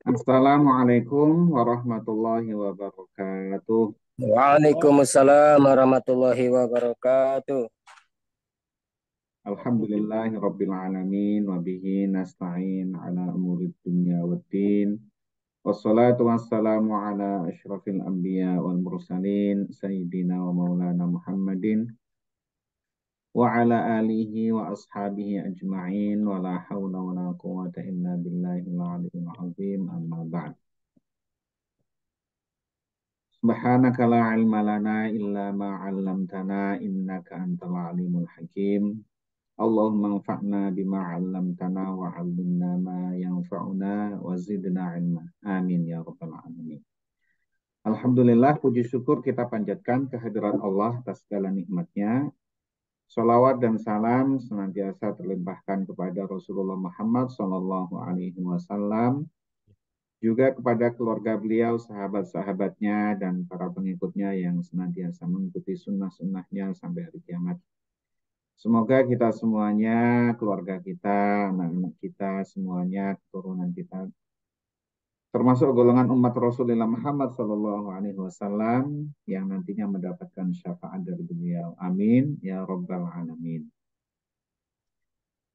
Assalamualaikum warahmatullahi wabarakatuh. Waalaikumsalam warahmatullahi wabarakatuh. Alhamdulillahi rabbil alamin wa bihi nasta'in ala umurid dunya waddin. Wassalatu wassalamu ala asyrafil anbiya wal mursalin sayyidina wa maulana Muhammadin wa ala alihi wa ashabihi ajma'in wa la hawla wa la quwwata illa billahil aliyyil azim amma ba'd. Subhanaka la ilma lana illa ma 'allamtana innaka antal alimul hakim. Allahumma anfa'na bima 'allamtana wa 'allimna ma yanfa'una wa zidna ilma. Amin ya rabbal alamin. Alhamdulillah, puji syukur kita panjatkan kehadirat Allah atas segala nikmatnya. Salawat dan salam senantiasa terlimpahkan kepada Rasulullah Muhammad Sallallahu Alaihi Wasallam, juga kepada keluarga beliau, sahabat-sahabatnya, dan para pengikutnya yang senantiasa mengikuti sunnah-sunnahnya sampai hari kiamat. Semoga kita semuanya, keluarga kita, anak-anak kita, semuanya, keturunan kita, termasuk golongan umat Rasulullah Muhammad Sallallahu Alaihi Wasallam yang nantinya mendapatkan syafaat dari beliau. Amin ya Rabbal Alamin.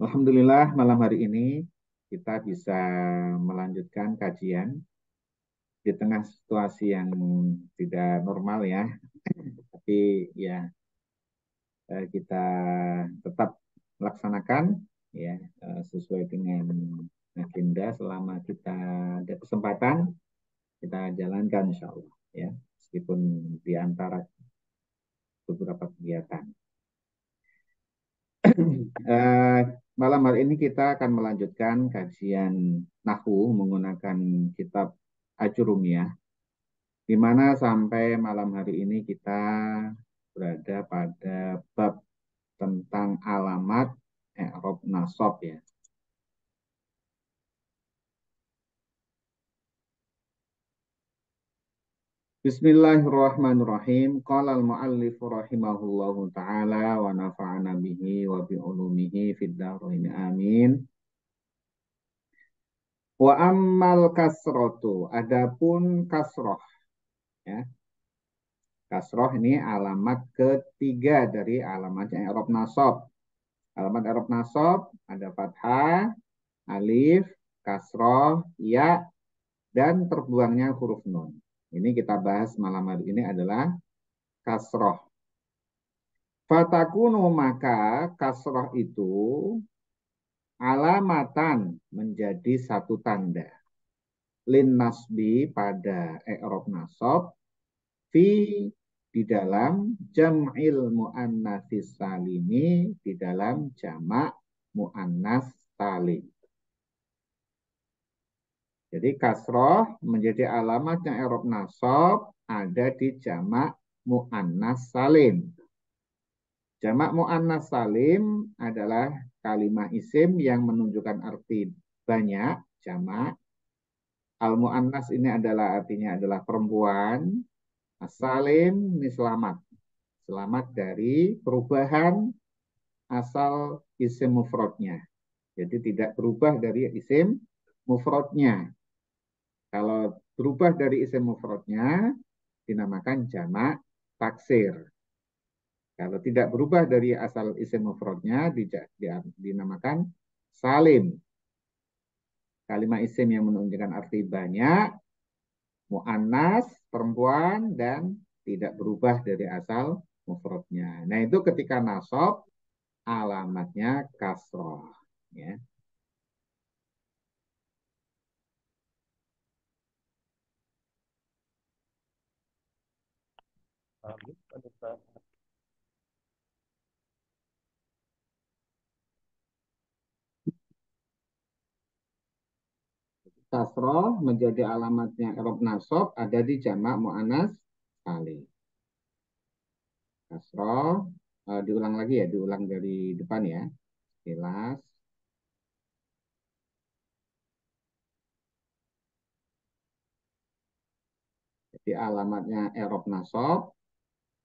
Alhamdulillah malam hari ini kita bisa melanjutkan kajian di tengah situasi yang tidak normal ya, tapi ya kita tetap melaksanakan ya sesuai dengan agenda selama kita ada kesempatan kita jalankan insya Allah ya, meskipun di antara beberapa kegiatan. Malam hari ini kita akan melanjutkan kajian Nahwu menggunakan kitab Ajurumiyah, di mana sampai malam hari ini kita berada pada bab tentang alamat i'rab nasab ya. Bismillahirrahmanirrahim. Qala al-muallif rahimahullahu taala wa nafa'ana bihi wa bi ulumihi fid dharain amin. Wa ammal kasrotu, adapun kasroh ya. Kasroh ini alamat ketiga dari alamat i'rab nasab. Alamat i'rab nasab ada fathah, alif, kasroh, ya, dan terbuangnya huruf nun. Ini kita bahas malam hari ini adalah kasroh. Fatakunu, maka kasroh itu alamatan menjadi satu tanda. Lin nasbi pada i'rab nasab, fi di dalam jam'il muannatsis salimi, di dalam jamak muannas salim. Jadi kasroh menjadi alamatnya i'rab nasab ada di jamak muannas salim. Jamak muannas salim adalah kalimat isim yang menunjukkan arti banyak, jamak. Al-muannas ini adalah artinya adalah perempuan. As-salim ini selamat. Selamat dari perubahan asal isim mufradnya. Jadi tidak berubah dari isim mufradnya. Kalau berubah dari isim mufradnya dinamakan jamak taksir. Kalau tidak berubah dari asal isim mufradnya dinamakan salim. Kalimat isim yang menunjukkan arti banyak, mu'annas, perempuan, dan tidak berubah dari asal mufradnya. Nah itu ketika nasab alamatnya kasroh. Ya. Kasroh menjadi alamatnya i'rab nasab ada di jamak mu'annas salim. Kasroh, diulang lagi ya, diulang dari depan ya. Jelas. Jadi alamatnya i'rab nasab,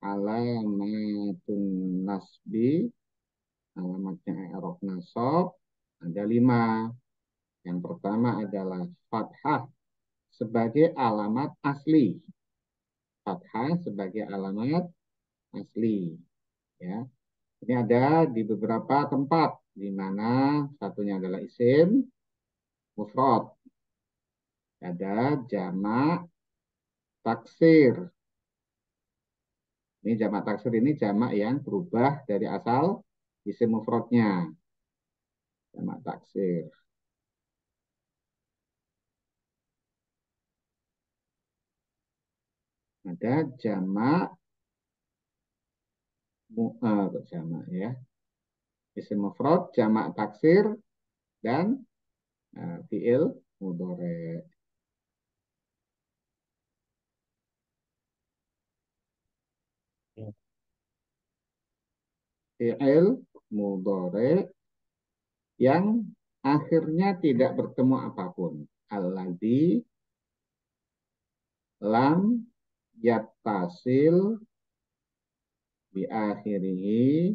alamatun nasbi, alamatnya i'rab nasab ada 5. Yang pertama adalah fathah sebagai alamat asli. Fathah sebagai alamat asli. Ya. Ini ada di beberapa tempat, di mana satunya adalah isim mufrad. Ada jamak taksir. Ini jamak taksir ini jamak yang berubah dari asal isim mufradnya. Jamak taksir. Ada jamak jamak ya. Isim mufrad, jamak taksir dan fiil mudhari. Fiil mudhari yang akhirnya tidak bertemu apapun. Alladzi lam yattasil bi akhirihi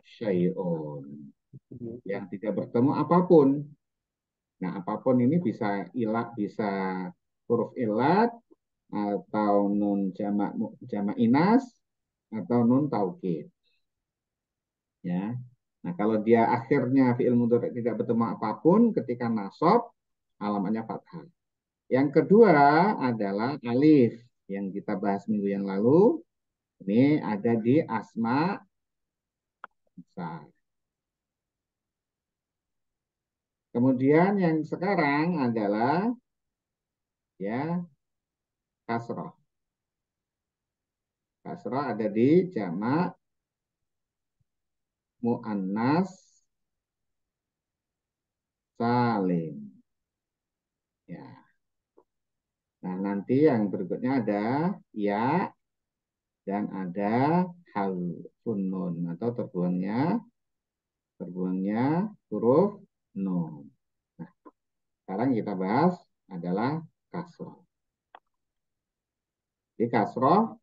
syai'un. Yang tidak bertemu apapun. Nah, apapun ini bisa ilat, bisa huruf ilat, atau nun jamak inas, atau nun taukid. Ya. Nah, kalau dia akhirnya fi'il mudhari tidak bertemu apapun ketika nasab, alamatnya fathah. Yang kedua adalah alif yang kita bahas minggu yang lalu. Ini ada di asma besar. Kemudian yang sekarang adalah ya kasroh. Kasroh ada di jamak muannas salim. Ya. Nah, nanti yang berikutnya ada ya dan ada harfun nun atau terbuangnya huruf nun. Nah, sekarang kita bahas adalah kasroh. Di kasroh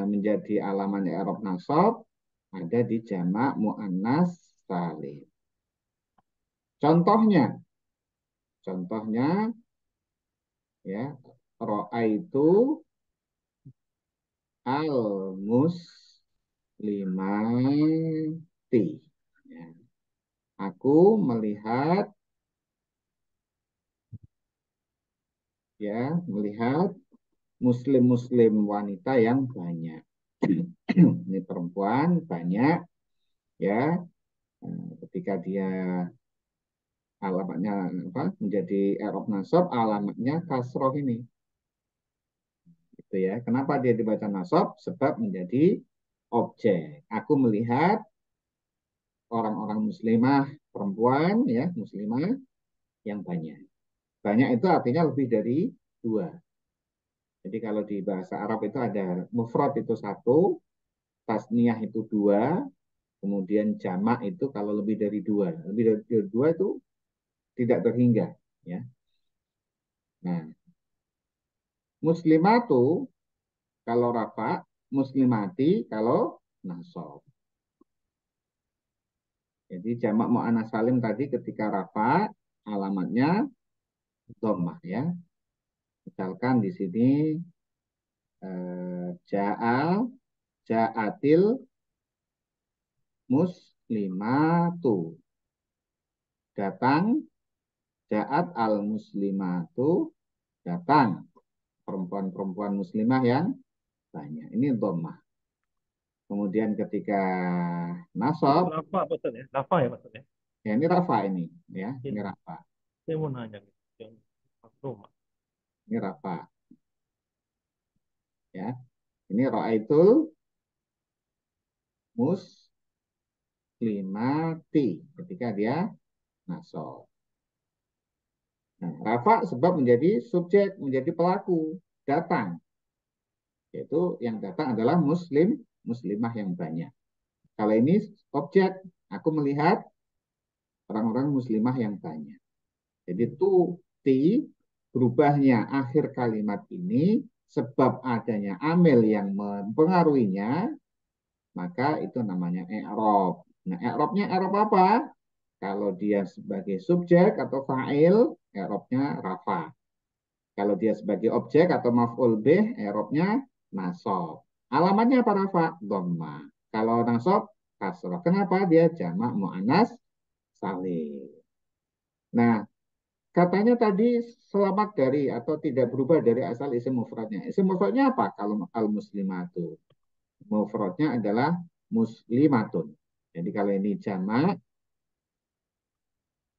menjadi alamat i'rab nasab ada di jamak muannas salim. Contohnya ya ro'a itu al muslimati. Ya. Aku melihat muslim-muslim wanita yang banyak. Ini perempuan banyak ya. Ketika dia alamatnya apa menjadi i'rab nasab, alamatnya kasroh ini. Gitu ya. Kenapa dia dibaca nasab? Sebab menjadi objek. Aku melihat orang-orang muslimah perempuan ya muslimah yang banyak. Banyak itu artinya lebih dari dua. Jadi kalau di bahasa Arab itu ada mufrad itu satu, tasniyah itu dua, kemudian jamak itu kalau lebih dari dua. Lebih dari dua itu tidak terhingga. Ya. Nah, muslimatu kalau rafa, muslimati kalau nasab. Jadi jamak mu'annas salim tadi ketika rafa alamatnya dhammah ya. Misalkan di sini ja'atil muslimatu. Datang ja'at al muslimatu datang perempuan-perempuan muslimah yang banyak. Ini dhammah. Kemudian ketika Itu nasab, Rafa maksudnya. Rafa ya maksudnya. ya ini rafa ini ya, ini Ini. rafa. Saya mau nanya gitu. Yang rumah. Ini rafa ya. Ini ra'aitul muslimati ketika dia nasab. Nah, rafa sebab menjadi subjek, menjadi pelaku, datang. Yaitu yang datang adalah muslimah yang banyak. Kalau ini objek, aku melihat orang-orang muslimah yang banyak. Jadi ti berubahnya akhir kalimat ini sebab adanya amil yang mempengaruhinya, maka itu namanya i'rab. Nah, i'rabnya i'rab apa? Kalau dia sebagai subjek atau fa'il, i'rabnya rafa. Kalau dia sebagai objek atau maf'ul bih, i'rabnya nasab. Alamatnya apa Rafa? Dhamma. Kalau nasab, kasrah. Kenapa? Dia jamak mu'annas salim. Nah, katanya tadi selamat dari atau tidak berubah dari asal isim mufradnya. Isim mufradnya apa? Kalau al-muslimatu. Mufradnya adalah muslimatun. Jadi kalau ini jamak,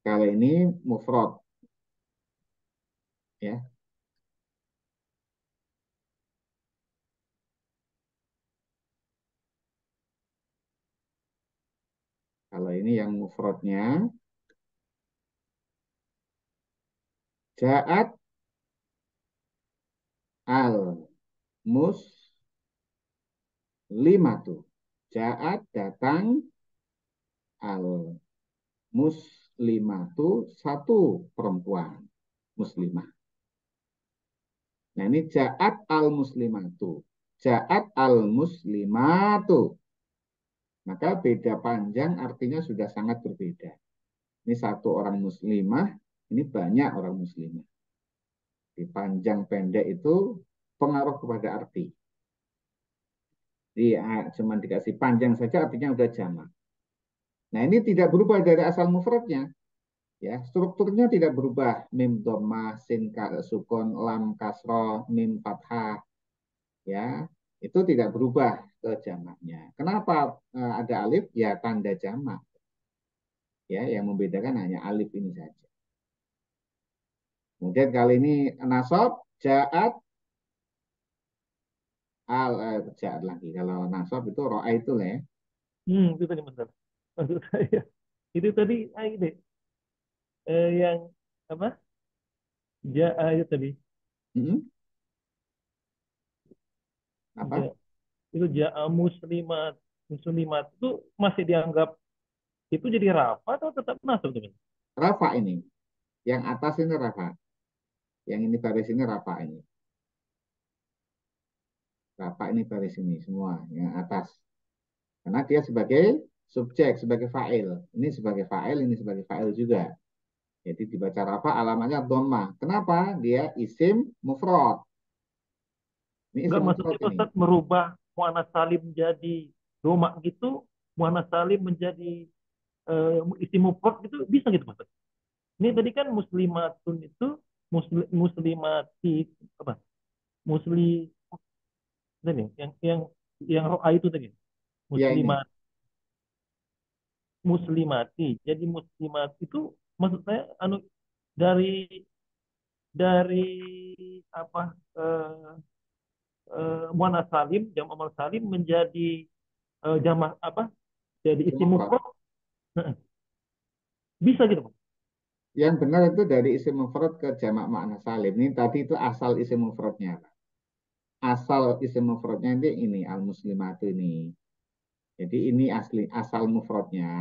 kalau ini mufrad, ya. Kalau ini yang mufradnya ja'at al muslimatu. Ja'at datang al muslimatu satu perempuan muslimah. Nah, ini ja'at al muslimatu. Ja'at al muslimatu. Maka beda panjang artinya sudah sangat berbeda. Ini satu orang muslimah, ini banyak orang muslimah. Di panjang pendek itu pengaruh kepada arti. Jadi cuma dikasih panjang saja artinya udah jamak. Nah, ini tidak berubah dari asal mufradnya. Ya, strukturnya tidak berubah. Mim dhammah, sin sukun, lam kasroh, mim fathah. Ya, itu tidak berubah ke jamaknya. Kenapa ada alif? Ya, tanda jamak. Ya, yang membedakan hanya alif ini saja. Kemudian kali ini nasab, ja'at ja'at lagi. Kalau nasab itu ro'a itu lah ya. Itu tadi benar. Maksud saya itu tadi ini yang apa? Ja'a itu tadi. Hmm, Ja, apa? itu ja'a muslimat. Muslimat itu masih dianggap itu jadi rafa atau tetap nasab teman? Rafa ini. Yang atas ini rafa. Yang ini baris ini rafa ini. Rafa ini baris ini semua. Yang atas. Karena dia sebagai subjek, sebagai fa'il. Ini sebagai fa'il, ini sebagai fa'il juga. Jadi dibaca rafa alamatnya dhammah. Kenapa? Dia isim mufrad. Ini Enggak isim maksudnya mufrad ini. Ustaz merubah muannas salim menjadi domak gitu, muannas salim menjadi isim mufrad gitu bisa gitu Ustaz. Ini tadi kan muslimatun itu muslimati apa? Musli tadi yang ro'a itu tadi. Ya ini. Muslimat muslimati. Jadi muslimat itu maksud saya anu dari dari apa muannas salim jam amal salim menjadi jamak apa? Jadi Isim isim mufrad. mufrad. Bisa gitu, Bang. Yang benar itu dari isim mufrad ke jamak makna salim. Ini tadi itu asal isim mufradnya. Asal isim mufradnya ini al-muslimatu ini. Jadi ini asli asal mufradnya.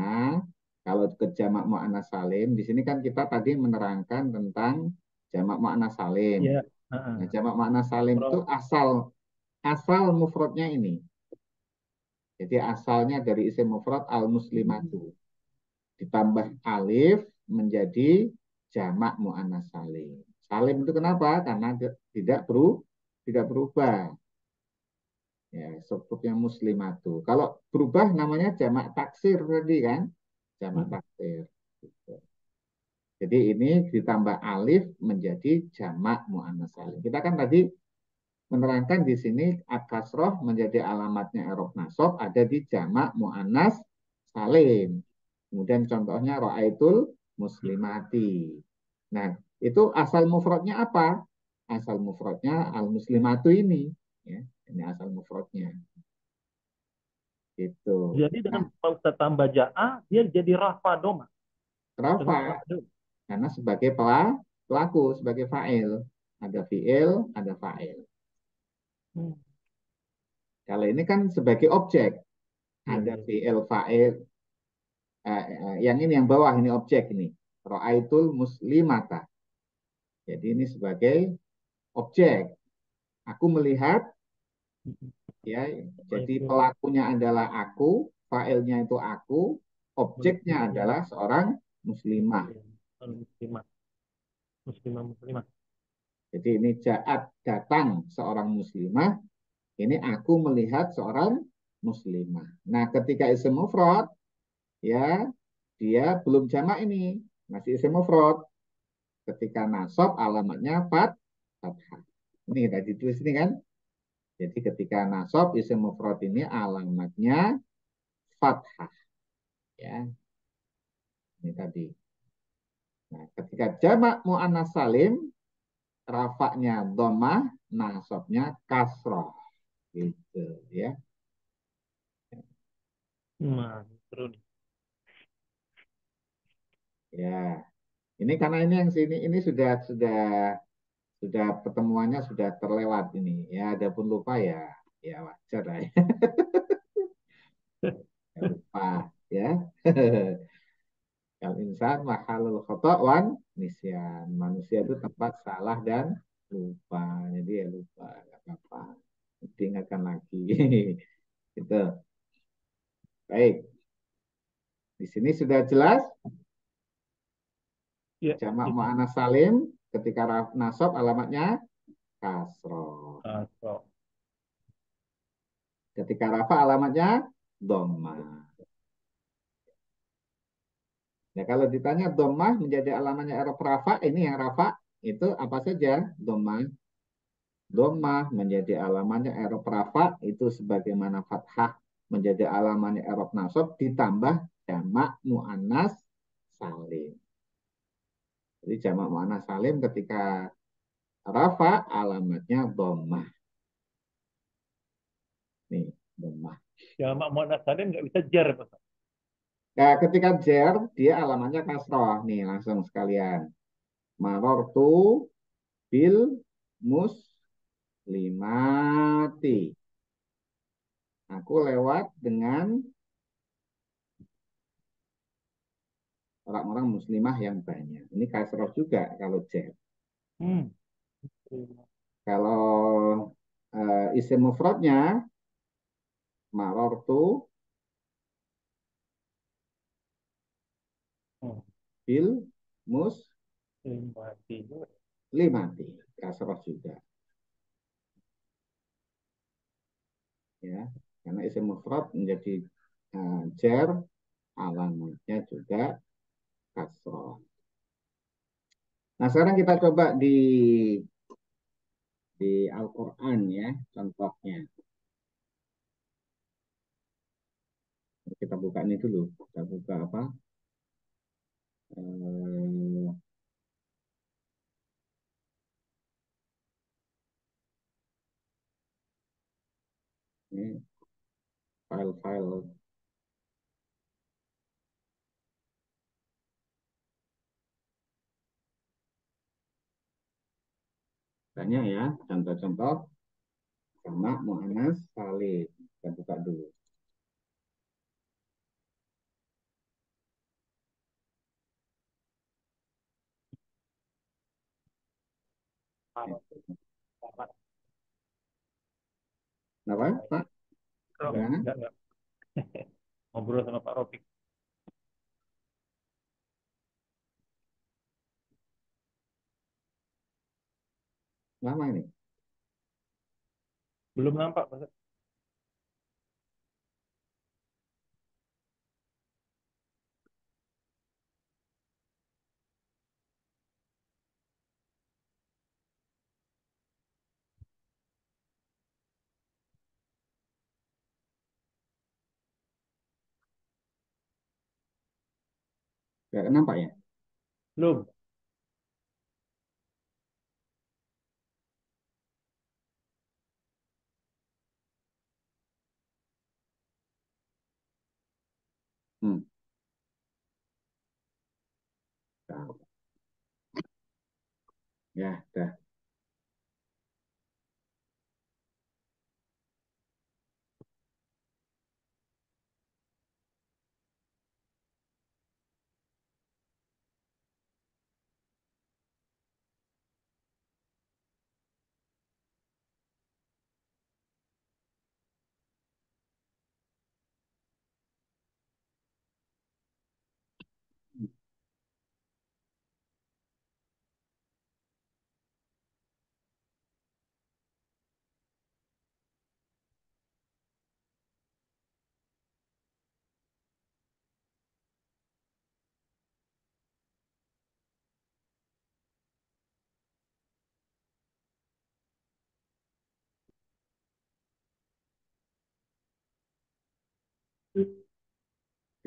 Kalau ke jamak mu'annas salim, di sini kan kita tadi menerangkan tentang jamak mu'annas salim. Ya. Nah, Heeh. jamak mu'annas salim itu Mufrad. asal mufradnya ini. Jadi asalnya dari isim mufrad al-muslimatu. Ditambah alif menjadi jamak mu'annas salim. Salim itu kenapa? Karena tidak berubah. Ya, strukturnya muslimatu. Kalau berubah namanya jamak taksir tadi kan? Jamak Mm. taksir. Gitu. Jadi ini ditambah alif menjadi jamak mu'annas salim. Kita kan tadi menerangkan di sini akasroh menjadi alamatnya erof nasab ada di jamak mu'annas salim. Kemudian contohnya ro'aitul muslimati. Nah, itu asal mufradnya apa? Asal mufradnya al-muslimatu ini. Ya, ini asal mufradnya. Itu. Jadi dengan Nah, Ustaz tambah ja'a, dia jadi rafa doma. Dengan rafa rafa doma. karena sebagai pelaku, sebagai fa'il. Ada fi'il, ada fa'il. Hmm. Kalau ini kan sebagai objek. Iya, Ada iya. fi'il, fa'il. Yang ini yang bawah ini objek ini. Ro'aitul muslimata. Jadi ini sebagai objek. Aku melihat, ya. Jadi Itu pelakunya adalah aku, fa'ilnya itu aku, objeknya muslim, adalah seorang muslimah. muslim, muslimah, muslimah, muslimah. Jadi ini ja'at datang seorang muslimah, ini aku melihat seorang muslimah. Nah, ketika isim mufrad ya dia belum jamak ini, masih isim mufrad. Ketika nasab alamatnya fathah. Ini tadi tulis ini kan. Jadi ketika nasab isim mufrad ini alamatnya fathah ya. Ini tadi. Nah, ketika jamak muannas salim rafaknya dhammah, nasabnya kasroh gitu ya. Nah, seru nih. Ya, ini karena ini yang sini ini sudah pertemuannya sudah terlewat ini. Ya, adapun lupa ya ya wajar lah ya, ya lupa ya. Al insan mahalul khata' wan nisyan. Manusia itu tempat salah dan lupa. Jadi ya lupa, nggak apa-apa. Diingatkan lagi. Gitu. Baik. Di sini sudah jelas Ya, jamak itu. muannas salim ketika nasab alamatnya kasroh. Kasroh. Ketika rafa alamatnya dhammah. Nah, kalau ditanya dhammah menjadi alamatnya i'rab rafa, ini yang rafa itu apa saja? Dhammah. Dhammah menjadi alamatnya i'rab rafa itu sebagaimana fathah menjadi alamatnya i'rab nasab ditambah jamak muannas salim. Jadi jamak muannas salim ketika rafa alamatnya dhammah. Nih, dhammah. Jamak muannas salim nggak bisa jar, Pak. Nah, ketika jer dia alamatnya kasroh. Nih, langsung sekalian. Marortu bil muslimati. Aku lewat dengan orang-orang muslimah yang banyak. Ini kasroh juga kalau jer. Hmm. Kalau isim mufradnya marortu Hmm. bil Mati. muslimati. Kasroh juga. Ya, karena isim mufrad menjadi jer, alamatnya juga kasroh. Nah, sekarang kita coba di Al-Quran ya, contohnya. Kita buka ini dulu. Kita buka apa? Eh, ini file-file. Tanya ya, contoh-contoh sama mu'annas salim. Kita buka dulu. Kenapa, Pak? Gimana? Enggak. Ngobrol sama Pak Ropik. Lama ini. Belum nampak, Pak. Gak nampak ya? Belum. Hmm. Tahu. Ya, dah.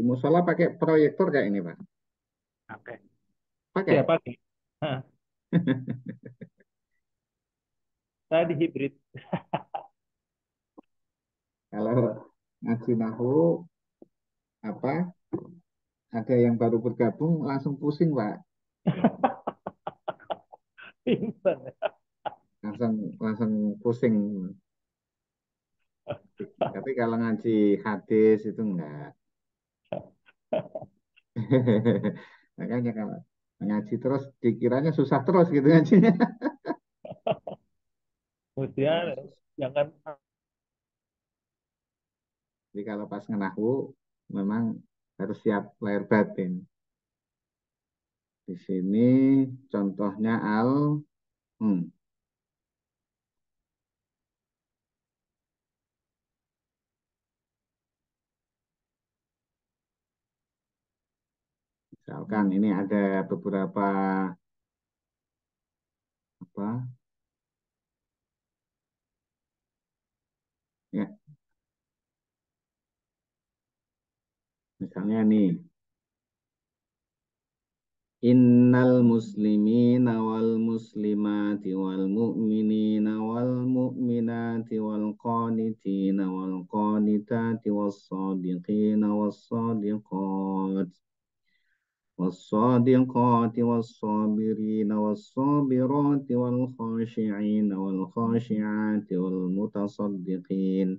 musola pakai proyektor kayak ini, Pak? Oke. Pakai. Ya, pakai. Hah, saya di hibrid. Kalau ngaji nahu apa ada yang baru bergabung langsung pusing, Pak. Pingsan. Langsung langsung pusing. Tapi kalau ngaji hadis itu enggak. Makanya kalau ngaji terus dikiranya susah terus gitu ngajinya. Mestinya Ternyata susah. jangan Jadi kalau pas ngenahu memang harus siap lahir batin. Di sini contohnya hmm, misalkan ini ada beberapa apa ya, misalnya nih innal muslimina wal muslimati wal mu'minina wal mu'minati wal qanitina wal qanitati was sadiqina was sadiqat والصادقات والصابرين والصابرات والخاشعين والخاشعات والمتصدقين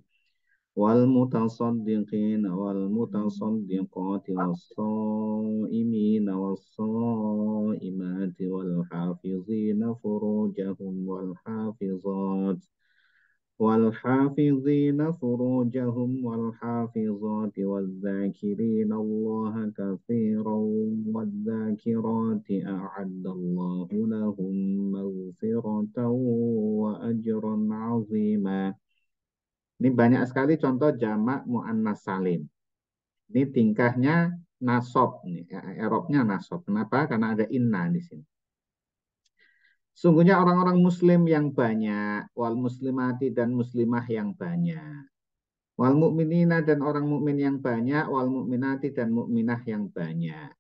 والمتصدقات والصائمين والصائمات والحافظين فروجهم والحافظين فروجهم والحافظات والذاكرين الله كثيرا والذاكرات أعد الله لهم مغفرة وأجرا عظيما. Ini banyak sekali contoh jamak muannas salim. Ini tingkahnya nasob, nih, erobnya nasob. Kenapa? Karena ada inna di sini. Sungguhnya orang-orang muslim yang banyak, wal muslimati dan muslimah yang banyak. Wal mukminina dan orang mukmin yang banyak, wal mukminati dan mukminah yang banyak.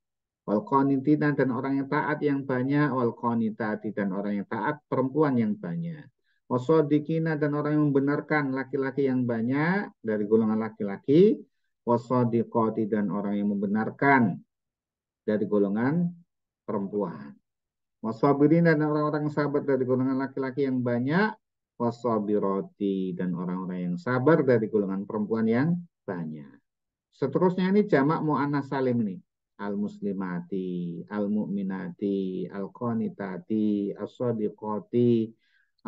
Wal qanitina dan orang yang taat yang banyak, wal qanitati dan orang yang taat perempuan yang banyak. Wasodikina dan orang yang membenarkan laki-laki yang banyak dari golongan laki-laki. Wasodikoti dan orang yang membenarkan dari golongan perempuan. Wasabirin dan orang-orang sabar dari golongan laki-laki yang banyak. Wasabiroti dan orang-orang yang sabar dari golongan perempuan yang banyak. Seterusnya ini jamak mu'annas salim nih. Al-muslimati, al-mu'minati, al-qanitati, as-sadiqati,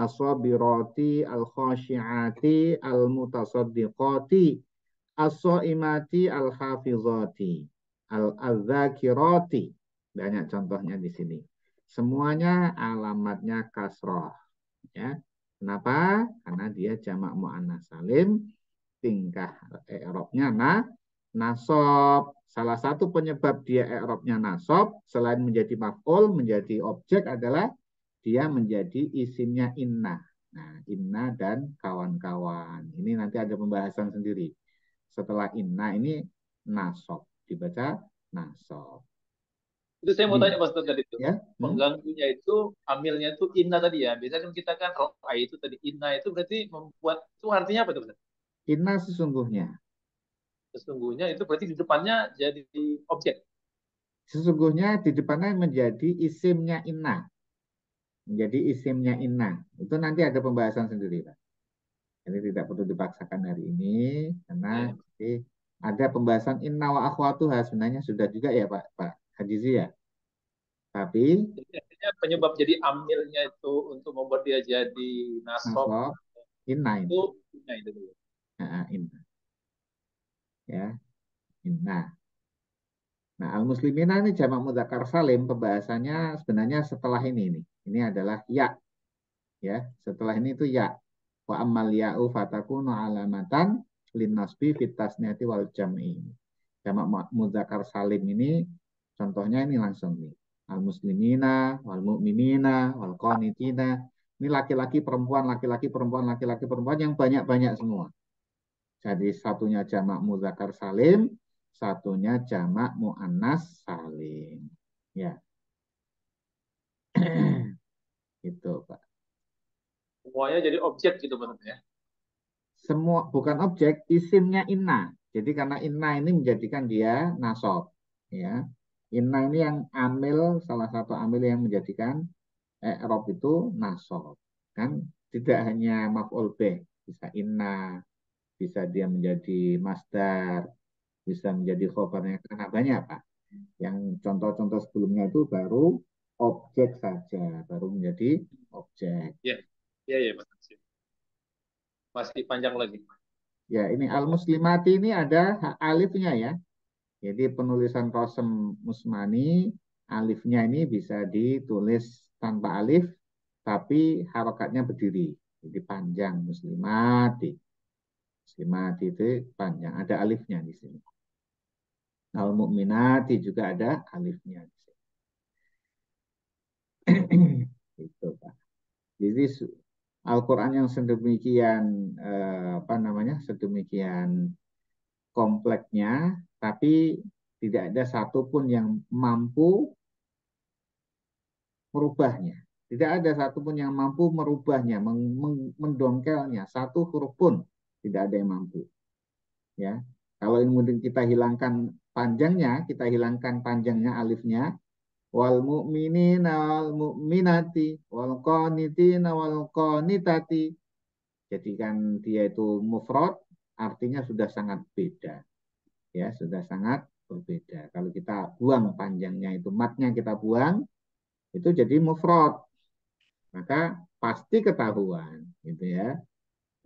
as-sabirati, al-khasyiati, al-mutasaddiqati, as-saimati, al-hafizati, al-dzakirati. Banyak contohnya di sini. Semuanya alamatnya kasroh. Ya. Kenapa? Karena dia jamak mu'annas salim, tingkah i'rabnya nasob. Salah satu penyebab dia i'rabnya nasob selain menjadi maf'ul, menjadi objek adalah dia menjadi isimnya inna. Nah, inna dan kawan-kawan. Ini nanti ada pembahasan sendiri. Setelah inna ini nasob, dibaca nasob. Itu saya mau tanya Mas tadi itu. Ya? Pengganggunya itu amilnya itu inna tadi ya. Biasanya kan kita kan ro'a itu tadi inna itu berarti membuat itu artinya apa tuh Mas? Inna sesungguhnya. Sesungguhnya itu berarti di depannya jadi objek. Sesungguhnya di depannya menjadi isimnya inna. Menjadi isimnya inna. Itu nanti ada pembahasan sendiri, Pak. Jadi tidak perlu dipaksakan hari ini karena Ya. ada pembahasan inna wa akhwatuha sebenarnya sudah juga ya Pak Hajizi ya. Tapi Jadi artinya penyebab jadi amilnya itu untuk membuat dia jadi nasab nasab inna ini. itu inna itu dulu. Inna ya, inna. Nah, al-muslimina ini jamak mudzakkar salim pembahasannya sebenarnya setelah ini nih. Ini adalah ya. Ya, setelah ini itu ya. Wa ammal ya'u fatakunu alamatan linnasbi fit tasniyati wal jam'i. Jamak mudzakkar salim ini contohnya ini langsung nih. Al muslimina wal mu'minina wal qanitina. Ini laki-laki perempuan, laki-laki perempuan, laki-laki perempuan yang banyak-banyak semua. Jadi satunya jamak mudzakkar salim, satunya jamak muannas salim. Ya, itu Pak. Semuanya jadi objek gitu maksudnya. Semua bukan objek, isimnya inna. Jadi karena inna ini menjadikan dia nasab. Ya, inna ini yang amil, salah satu amil yang menjadikan i'rab itu nasab. Kan tidak hanya maf'ul bih, bisa inna, bisa dia menjadi masdar, bisa menjadi khobarnya karena banyak Pak. Yang contoh-contoh sebelumnya itu baru objek saja, baru menjadi objek. Iya, iya, iya, Mas. Masih panjang lagi. Ya, ini al-muslimati ini ada alifnya ya. Jadi penulisan Rosem Musmani, alifnya ini bisa ditulis tanpa alif, tapi harokatnya berdiri. Jadi panjang muslimati. Muslimati itu panjang, ada alifnya di sini. Al-mu'minati juga ada alifnya di sini. Itu Pak. Jadi Al-Quran yang sedemikian apa namanya, sedemikian kompleksnya, tapi tidak ada satupun yang mampu merubahnya. Tidak ada satupun yang mampu merubahnya, mendongkelnya. Satu huruf pun tidak ada yang mampu. Ya, kalau kemudian kita hilangkan panjangnya, kita hilangkan panjangnya alifnya, wal mu'minina wal mu'minati wal qanitina wal qanitati. Jadikan dia itu mufrad, artinya sudah sangat beda. Ya, sudah sangat berbeda. Kalau kita buang panjangnya itu, matnya kita buang, itu jadi mufrad. Maka pasti ketahuan, gitu ya.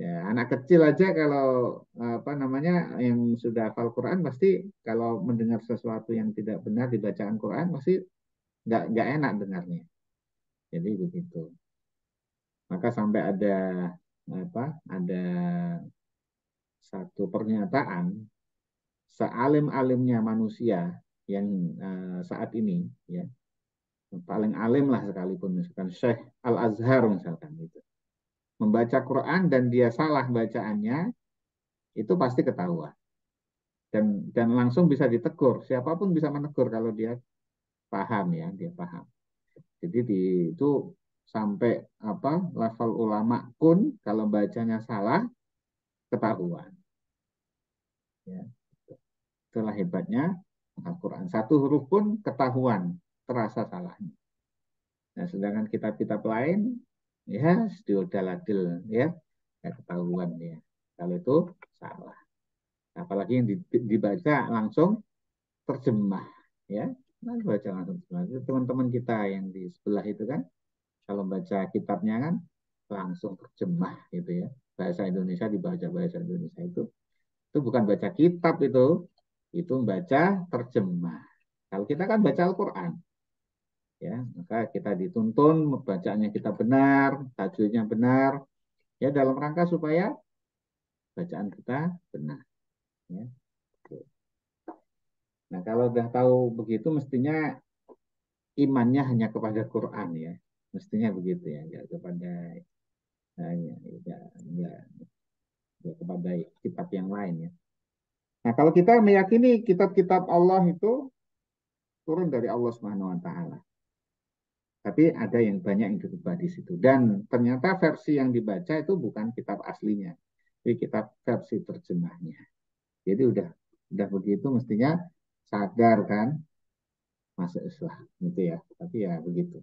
Ya, anak kecil aja kalau apa namanya yang sudah hafal Quran pasti kalau mendengar sesuatu yang tidak benar di bacaan Quran pasti nggak enak dengarnya. Jadi begitu. Maka sampai ada apa? Ada satu pernyataan sealim-alimnya manusia yang saat ini ya paling alim lah sekalipun misalkan Syekh Al Azhar misalkan itu membaca Quran dan dia salah bacaannya itu pasti ketahuan dan langsung bisa ditegur, siapapun bisa menegur kalau dia paham ya, dia paham. Jadi itu sampai apa level ulama pun kalau bacanya salah ketahuan ya. Itulah hebatnya Al-Quran, satu huruf pun ketahuan terasa salahnya. Nah sedangkan kitab-kitab lain ya diodal-adil ya nggak ketahuan ya kalau itu salah, apalagi yang dibaca langsung terjemah ya. Nah, baca langsung terjemah. Itu teman-teman kita yang di sebelah itu kan kalau baca kitabnya kan langsung terjemah gitu ya, bahasa Indonesia dibaca bahasa Indonesia itu bukan baca kitab, itu baca terjemah. Kalau kita kan baca Al-Quran ya, maka kita dituntun bacaannya kita benar, tajwidnya benar ya, dalam rangka supaya bacaan kita benar ya. Nah, kalau udah tahu begitu mestinya imannya hanya kepada Quran ya. Mestinya begitu ya, enggak kepada enggak kepada kitab yang lain ya. Nah, kalau kita meyakini kitab-kitab Allah itu turun dari Allah Subhanahu wa taala. Tapi ada yang banyak yang dirubah di situ dan ternyata versi yang dibaca itu bukan kitab aslinya. Tapi kitab versi terjemahnya. Jadi udah begitu mestinya sadar kan masuk Islam gitu ya. Tapi ya begitu.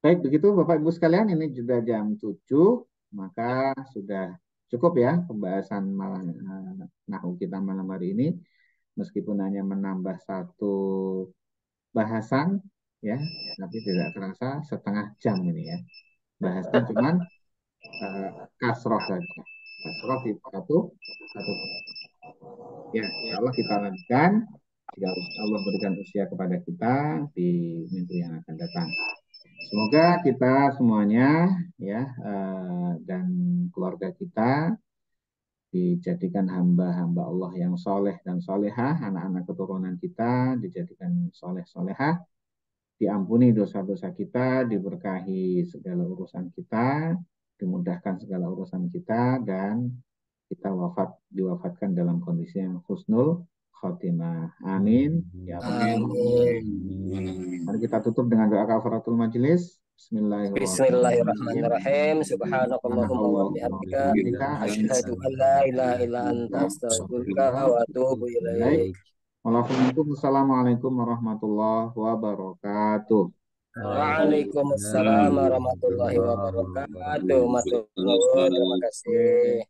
Baik, begitu Bapak Ibu sekalian, ini sudah jam 7, maka sudah cukup ya pembahasan malam nahu kita malam hari ini. Meskipun hanya menambah satu bahasan ya, tapi tidak terasa setengah jam ini ya. Bahasnya cuman kasroh saja. Kasroh di satu. Ya, insya Allah kita lanjutkan. Jika Allah berikan usia kepada kita di minggu yang akan datang. Semoga kita semuanya ya dan keluarga kita dijadikan hamba-hamba Allah yang soleh dan solehah, anak-anak keturunan kita dijadikan soleh solehah, diampuni dosa-dosa kita, diberkahi segala urusan kita, dimudahkan segala urusan kita, dan kita diwafatkan dalam kondisi yang husnul khotimah. Amin. Ya Allah. Amin. Mari kita tutup dengan doa kafaratul majelis. Bismillahirrahmanirrahim. Subhanakallahumma wa bihamdika asyhadu an la ilaha illa anta astaghfiruka wa atubu ilaik. Wassalamualaikum warahmatullahi wabarakatuh. Waalaikumsalam warahmatullahi wabarakatuh. Matur nuwun, terima kasih.